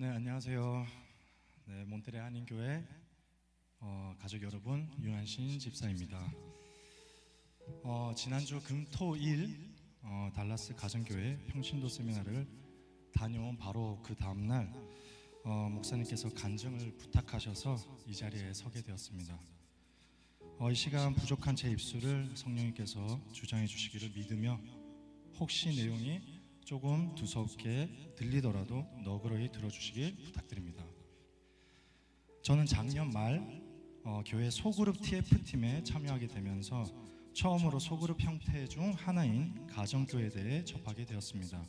네, 안녕하세요. 네, 몬테레 한인교회 가족 여러분, 윤한신 집사입니다. 지난주 금토일 달라스 가정교회 평신도 세미나를 다녀온 바로 그 다음날 목사님께서 간증을 부탁하셔서 이 자리에 서게 되었습니다. 이 시간 부족한 제 입술을 성령님께서 주장해 주시기를 믿으며 혹시 내용이 조금 두껍게 들리더라도 너그러이 들어주시길 부탁드립니다. 저는 작년 말 교회 소그룹 TF팀에 참여하게 되면서 처음으로 소그룹 형태 중 하나인 가정교회에 대해 접하게 되었습니다.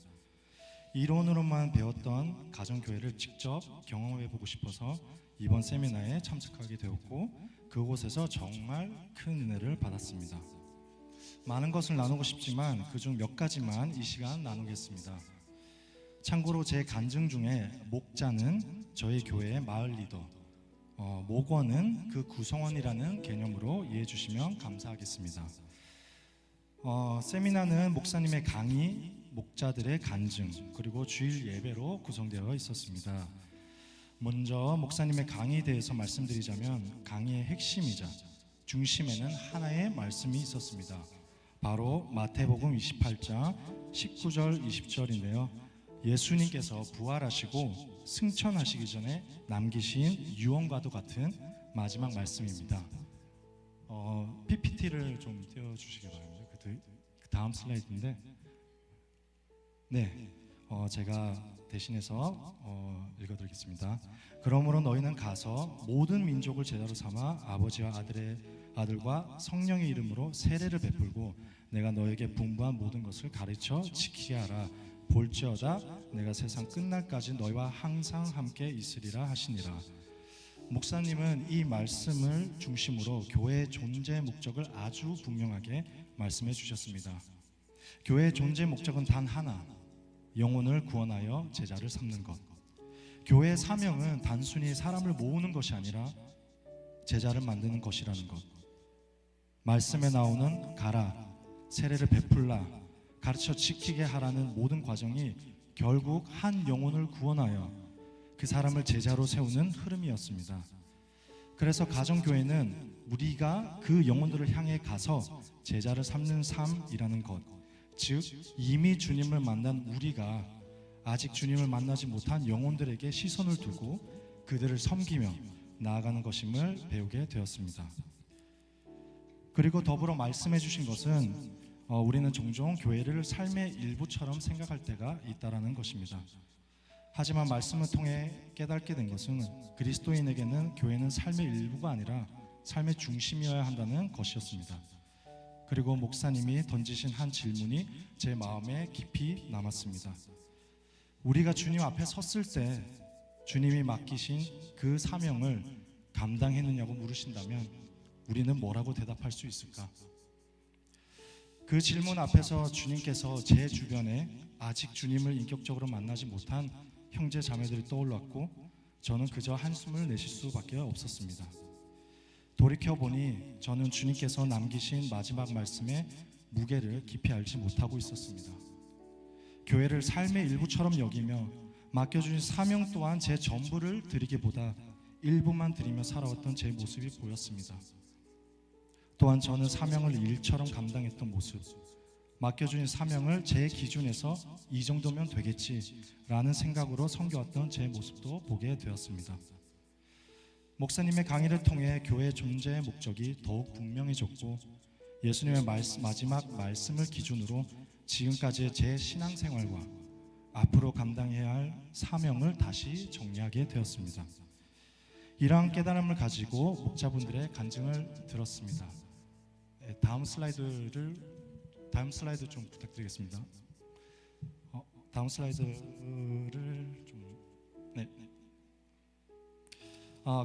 이론으로만 배웠던 가정교회를 직접 경험해보고 싶어서 이번 세미나에 참석하게 되었고 그곳에서 정말 큰 은혜를 받았습니다. 많은 것을 나누고 싶지만 그중 몇 가지만 이 시간 나누겠습니다. 참고로 제 간증 중에 목자는 저희 교회의 마을 리더, 목원은 그 구성원이라는 개념으로 이해해 주시면 감사하겠습니다. 세미나는 목사님의 강의, 목자들의 간증, 그리고 주일 예배로 구성되어 있었습니다. 먼저 목사님의 강의에 대해서 말씀드리자면 강의의 핵심이자 중심에는 하나의 말씀이 있었습니다. 바로 마태복음 28장 19절 20절인데요 예수님께서 부활하시고 승천하시기 전에 남기신 유언과도 같은 마지막 말씀입니다. PPT를 좀 띄워주시기 바랍니다. 그 다음 슬라이드인데 제가 대신해서 읽어드리겠습니다. 그러므로 너희는 가서 모든 민족을 제자로 삼아 아버지와 아들과 성령의 이름으로 세례를 베풀고 내가 너에게 분부한 모든 것을 가르쳐 지키게 하라. 볼지어다 내가 세상 끝날까지 너희와 항상 함께 있으리라 하시니라. 목사님은 이 말씀을 중심으로 교회의 존재 목적을 아주 분명하게 말씀해 주셨습니다. 교회의 존재 목적은 단 하나, 영혼을 구원하여 제자를 삼는 것. 교회의 사명은 단순히 사람을 모으는 것이 아니라 제자를 만드는 것이라는 것. 말씀에 나오는 가라, 세례를 베풀라, 가르쳐 지키게 하라는 모든 과정이 결국 한 영혼을 구원하여 그 사람을 제자로 세우는 흐름이었습니다. 그래서 가정교회는 우리가 그 영혼들을 향해 가서 제자를 삼는 삶이라는 것, 즉 이미 주님을 만난 우리가 아직 주님을 만나지 못한 영혼들에게 시선을 두고 그들을 섬기며 나아가는 것임을 배우게 되었습니다. 그리고 더불어 말씀해 주신 것은 우리는 종종 교회를 삶의 일부처럼 생각할 때가 있다는 것입니다. 하지만 말씀을 통해 깨닫게 된 것은 그리스도인에게는 교회는 삶의 일부가 아니라 삶의 중심이어야 한다는 것이었습니다. 그리고 목사님이 던지신 한 질문이 제 마음에 깊이 남았습니다. 우리가 주님 앞에 섰을 때 주님이 맡기신 그 사명을 감당했느냐고 물으신다면 우리는 뭐라고 대답할 수 있을까? 그 질문 앞에서 주님께서 제 주변에 아직 주님을 인격적으로 만나지 못한 형제 자매들이 떠올랐고 저는 그저 한숨을 내쉴 수밖에 없었습니다. 돌이켜보니 저는 주님께서 남기신 마지막 말씀의 무게를 깊이 알지 못하고 있었습니다. 교회를 삶의 일부처럼 여기며 맡겨주신 사명 또한 제 전부를 드리기보다 일부만 드리며 살아왔던 제 모습이 보였습니다. 또한 저는 사명을 일처럼 감당했던 모습, 맡겨주신 사명을 제 기준에서 이 정도면 되겠지라는 생각으로 섬겨왔던 제 모습도 보게 되었습니다. 목사님의 강의를 통해 교회의 존재의 목적이 더욱 분명해졌고 예수님의 마지막 말씀을 기준으로 지금까지의 제 신앙생활과 앞으로 감당해야 할 사명을 다시 정리하게 되었습니다. 이러한 깨달음을 가지고 목자분들의 간증을 들었습니다. 다음 슬라이드 좀 부탁드리겠습니다. 다음 슬라이드를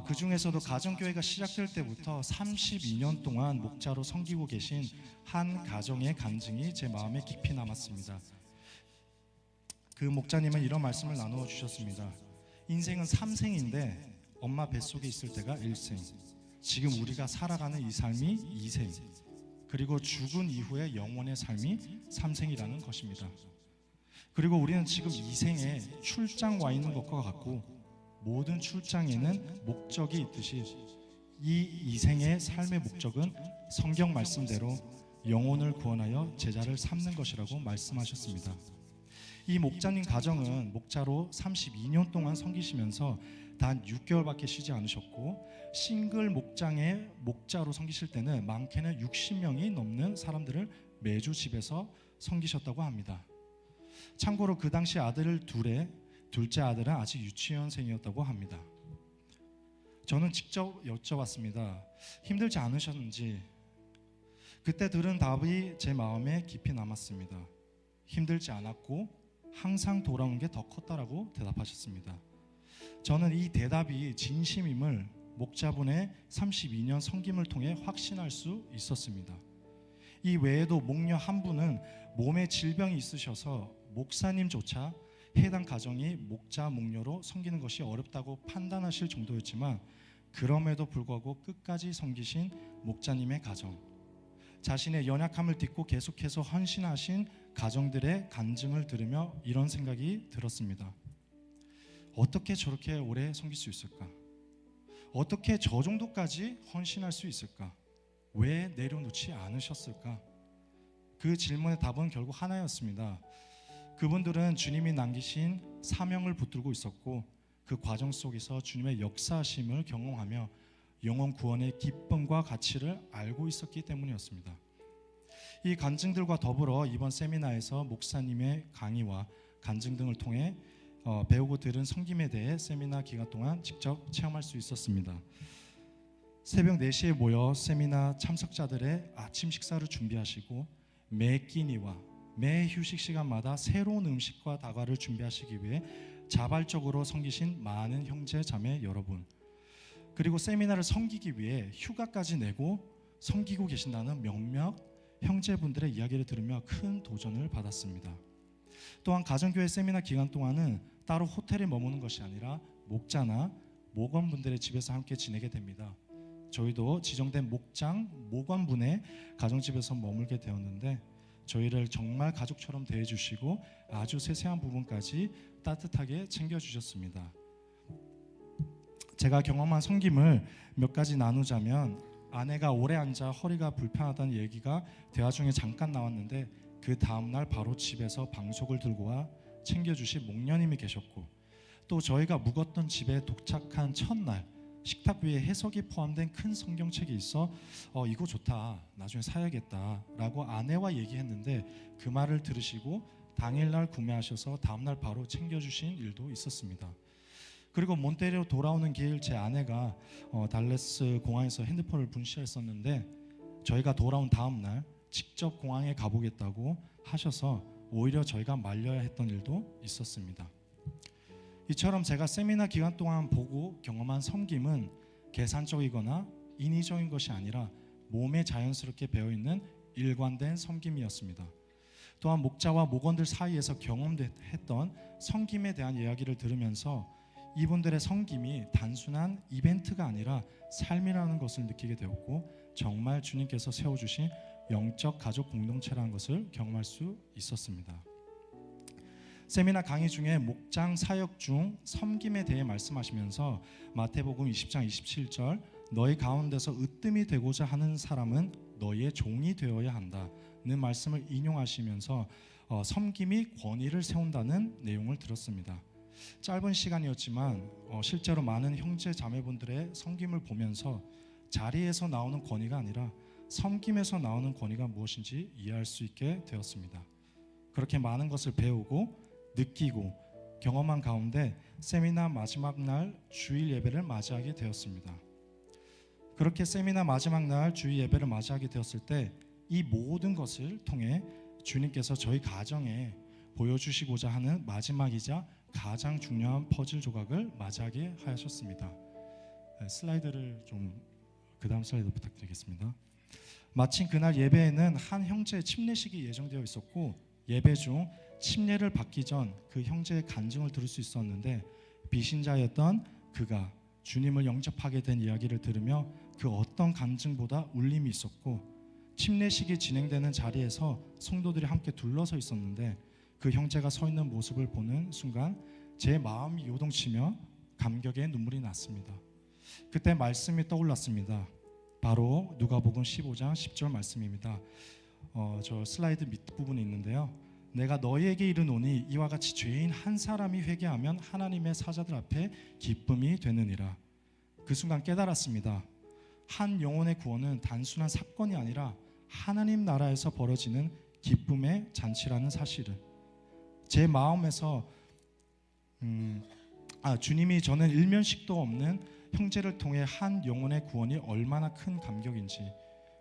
그 중에서도 가정교회가 시작될 때부터 32년 동안 목자로 섬기고 계신 한 가정의 간증이 제 마음에 깊이 남았습니다. 그 목자님은 이런 말씀을 나누어 주셨습니다. 인생은 3생인데 엄마 뱃속에 있을 때가 1생, 지금 우리가 살아가는 이 삶이 2생, 그리고 죽은 이후의 영원의 삶이 3생이라는 것입니다. 그리고 우리는 지금 2생에 출장 와 있는 것과 같고 모든 출장에는 목적이 있듯이 이 이생의 삶의 목적은 성경 말씀대로 영혼을 구원하여 제자를 삼는 것이라고 말씀하셨습니다. 이 목자님 가정은 목자로 32년 동안 섬기시면서 단 6개월밖에 쉬지 않으셨고, 싱글 목장의 목자로 섬기실 때는 많게는 60명이 넘는 사람들을 매주 집에서 섬기셨다고 합니다. 참고로 그 당시 아들 둘에 둘째 아들은 아직 유치원생이었다고 합니다. 저는 직접 여쭤봤습니다. 힘들지 않으셨는지. 그때 들은 답이 제 마음에 깊이 남았습니다. 힘들지 않았고 항상 돌아오는 게 더 컸다라고 대답하셨습니다. 저는 이 대답이 진심임을 목자분의 32년 섬김을 통해 확신할 수 있었습니다. 이 외에도 목녀 한 분은 몸에 질병이 있으셔서 목사님조차 해당 가정이 목자 목녀로 섬기는 것이 어렵다고 판단하실 정도였지만, 그럼에도 불구하고 끝까지 섬기신 목자님의 가정, 자신의 연약함을 딛고 계속해서 헌신하신 가정들의 간증을 들으며 이런 생각이 들었습니다. 어떻게 저렇게 오래 섬길 수 있을까? 어떻게 저 정도까지 헌신할 수 있을까? 왜 내려놓지 않으셨을까? 그 질문의 답은 결국 하나였습니다. 그분들은 주님이 남기신 사명을 붙들고 있었고, 그 과정 속에서 주님의 역사하심을 경험하며 영혼 구원의 기쁨과 가치를 알고 있었기 때문이었습니다. 이 간증들과 더불어 이번 세미나에서 목사님의 강의와 간증 등을 통해 배우고 들은 섬김에 대해 세미나 기간 동안 직접 체험할 수 있었습니다. 새벽 4시에 모여 세미나 참석자들의 아침 식사를 준비하시고, 매 끼니와 매 휴식 시간마다 새로운 음식과 다과를 준비하시기 위해 자발적으로 섬기신 많은 형제 자매 여러분, 그리고 세미나를 섬기기 위해 휴가까지 내고 섬기고 계신다는 몇몇 형제분들의 이야기를 들으며 큰 도전을 받았습니다. 또한 가정교회 세미나 기간 동안은 따로 호텔에 머무는 것이 아니라 목자나 목원분들의 집에서 함께 지내게 됩니다. 저희도 지정된 목장, 목원분의 가정집에서 머물게 되었는데, 저희를 정말 가족처럼 대해주시고 아주 세세한 부분까지 따뜻하게 챙겨주셨습니다. 제가 경험한 섬김을 몇 가지 나누자면, 아내가 오래 앉아 허리가 불편하다는 얘기가 대화 중에 잠깐 나왔는데, 그 다음날 바로 집에서 방석을 들고 와 챙겨주신 목녀님이 계셨고, 또 저희가 묵었던 집에 도착한 첫날 식탁 위에 해석이 포함된 큰 성경책이 있어 이거 좋다, 나중에 사야겠다 라고 아내와 얘기했는데, 그 말을 들으시고 당일날 구매하셔서 다음날 바로 챙겨주신 일도 있었습니다. 그리고 몬테리로 돌아오는 길 제 아내가 달레스 공항에서 핸드폰을 분실했었는데, 저희가 돌아온 다음날 직접 공항에 가보겠다고 하셔서 오히려 저희가 말려야 했던 일도 있었습니다. 이처럼 제가 세미나 기간 동안 보고 경험한 섬김은 계산적이거나 인위적인 것이 아니라 몸에 자연스럽게 배어있는 일관된 섬김이었습니다. 또한 목자와 목원들 사이에서 경험했던 섬김에 대한 이야기를 들으면서 이분들의 섬김이 단순한 이벤트가 아니라 삶이라는 것을 느끼게 되었고, 정말 주님께서 세워주신 영적 가족 공동체라는 것을 경험할 수 있었습니다. 세미나 강의 중에 목장 사역 중 섬김에 대해 말씀하시면서 마태복음 20장 27절, 너희 가운데서 으뜸이 되고자 하는 사람은 너희의 종이 되어야 한다는 말씀을 인용하시면서 섬김이 권위를 세운다는 내용을 들었습니다. 짧은 시간이었지만 실제로 많은 형제 자매분들의 섬김을 보면서 자리에서 나오는 권위가 아니라 섬김에서 나오는 권위가 무엇인지 이해할 수 있게 되었습니다. 그렇게 많은 것을 배우고 느끼고 경험한 가운데 세미나 마지막 날 주일 예배를 맞이하게 되었습니다. 그렇게 세미나 마지막 날 주일 예배를 맞이하게 되었을 때 이 모든 것을 통해 주님께서 저희 가정에 보여주시고자 하는 마지막이자 가장 중요한 퍼즐 조각을 맞이하게 하셨습니다. 슬라이드를 좀 그 다음 슬라이드 부탁드리겠습니다. 마침 그날 예배에는 한 형제의 침례식이 예정되어 있었고, 예배 중 침례를 받기 전 그 형제의 간증을 들을 수 있었는데, 비신자였던 그가 주님을 영접하게 된 이야기를 들으며 그 어떤 간증보다 울림이 있었고, 침례식이 진행되는 자리에서 성도들이 함께 둘러서 있었는데, 그 형제가 서 있는 모습을 보는 순간 제 마음이 요동치며 감격의 눈물이 났습니다. 그때 말씀이 떠올랐습니다. 바로 누가복음 15장 10절 말씀입니다. 저 슬라이드 밑부분에 있는데요. 내가 너희에게 이르노니 이와 같이 죄인 한 사람이 회개하면 하나님의 사자들 앞에 기쁨이 되느니라. 그 순간 깨달았습니다. 한 영혼의 구원은 단순한 사건이 아니라 하나님 나라에서 벌어지는 기쁨의 잔치라는 사실을 제 마음에서 주님이 저는 일면식도 없는 형제를 통해 한 영혼의 구원이 얼마나 큰 감격인지,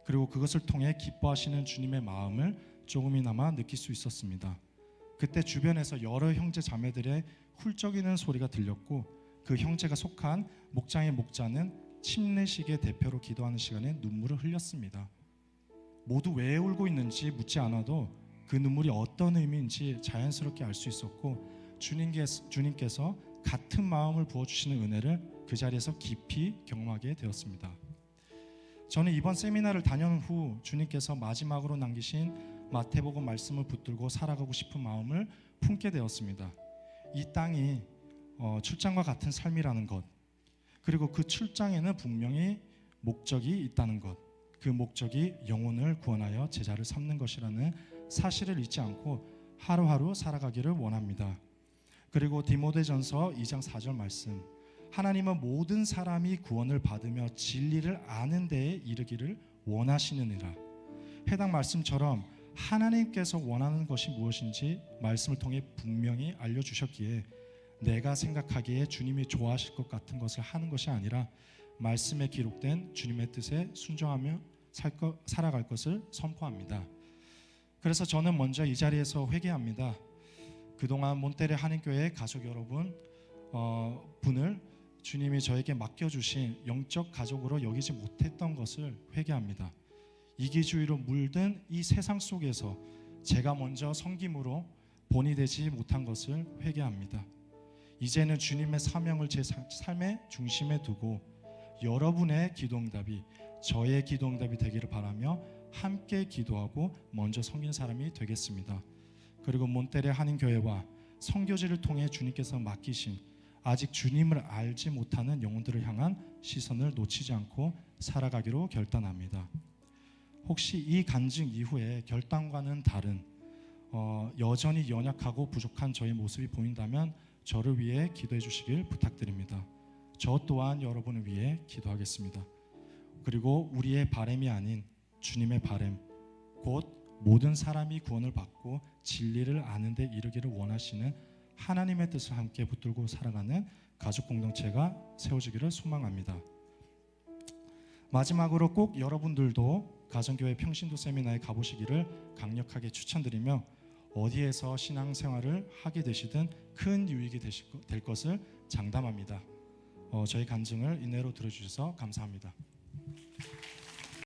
그리고 그것을 통해 기뻐하시는 주님의 마음을 조금이나마 느낄 수 있었습니다. 그때 주변에서 여러 형제 자매들의 훌쩍이는 소리가 들렸고, 그 형제가 속한 목장의 목자는 침례식의 대표로 기도하는 시간에 눈물을 흘렸습니다. 모두 왜 울고 있는지 묻지 않아도 그 눈물이 어떤 의미인지 자연스럽게 알 수 있었고, 주님께서 같은 마음을 부어주시는 은혜를 그 자리에서 깊이 경험하게 되었습니다. 저는 이번 세미나를 다녀온 후 주님께서 마지막으로 남기신 마태복음 말씀을 붙들고 살아가고 싶은 마음을 품게 되었습니다. 이 땅이 출장과 같은 삶이라는 것, 그리고 그 출장에는 분명히 목적이 있다는 것, 그 목적이 영혼을 구원하여 제자를 삼는 것이라는 사실을 잊지 않고 하루하루 살아가기를 원합니다. 그리고 디모데전서 2장 4절 말씀, 하나님은 모든 사람이 구원을 받으며 진리를 아는 데에 이르기를 원하시느니라. 해당 말씀처럼 하나님께서 원하는 것이 무엇인지 말씀을 통해 분명히 알려주셨기에 내가 생각하기에 주님이 좋아하실 것 같은 것을 하는 것이 아니라 말씀에 기록된 주님의 뜻에 순종하며 살아갈 것을 선포합니다. 그래서 저는 먼저 이 자리에서 회개합니다. 그동안 몬테레 한인교회 가족 여러분 분을 주님이 저에게 맡겨주신 영적 가족으로 여기지 못했던 것을 회개합니다. 이기주의로 물든 이 세상 속에서 제가 먼저 섬김으로 본이 되지 못한 것을 회개합니다. 이제는 주님의 사명을 제 삶의 중심에 두고 여러분의 기도응답이 저의 기도응답이 되기를 바라며 함께 기도하고 먼저 섬긴 사람이 되겠습니다. 그리고 몬테레 한인교회와 선교지를 통해 주님께서 맡기신 아직 주님을 알지 못하는 영혼들을 향한 시선을 놓치지 않고 살아가기로 결단합니다. 혹시 이 간증 이후에 결단과는 다른 여전히 연약하고 부족한 저의 모습이 보인다면 저를 위해 기도해 주시길 부탁드립니다. 저 또한 여러분을 위해 기도하겠습니다. 그리고 우리의 바람이 아닌 주님의 바람, 곧 모든 사람이 구원을 받고 진리를 아는 데 이르기를 원하시는 하나님의 뜻을 함께 붙들고 살아가는 가족 공동체가 세워지기를 소망합니다. 마지막으로 꼭 여러분들도 가정교회 평신도 세미나에 가보시기를 강력하게 추천드리며 어디에서 신앙생활을 하게 되시든 큰 유익이 될 것을 장담합니다. 저희 간증을 인내로 들어주셔서 감사합니다.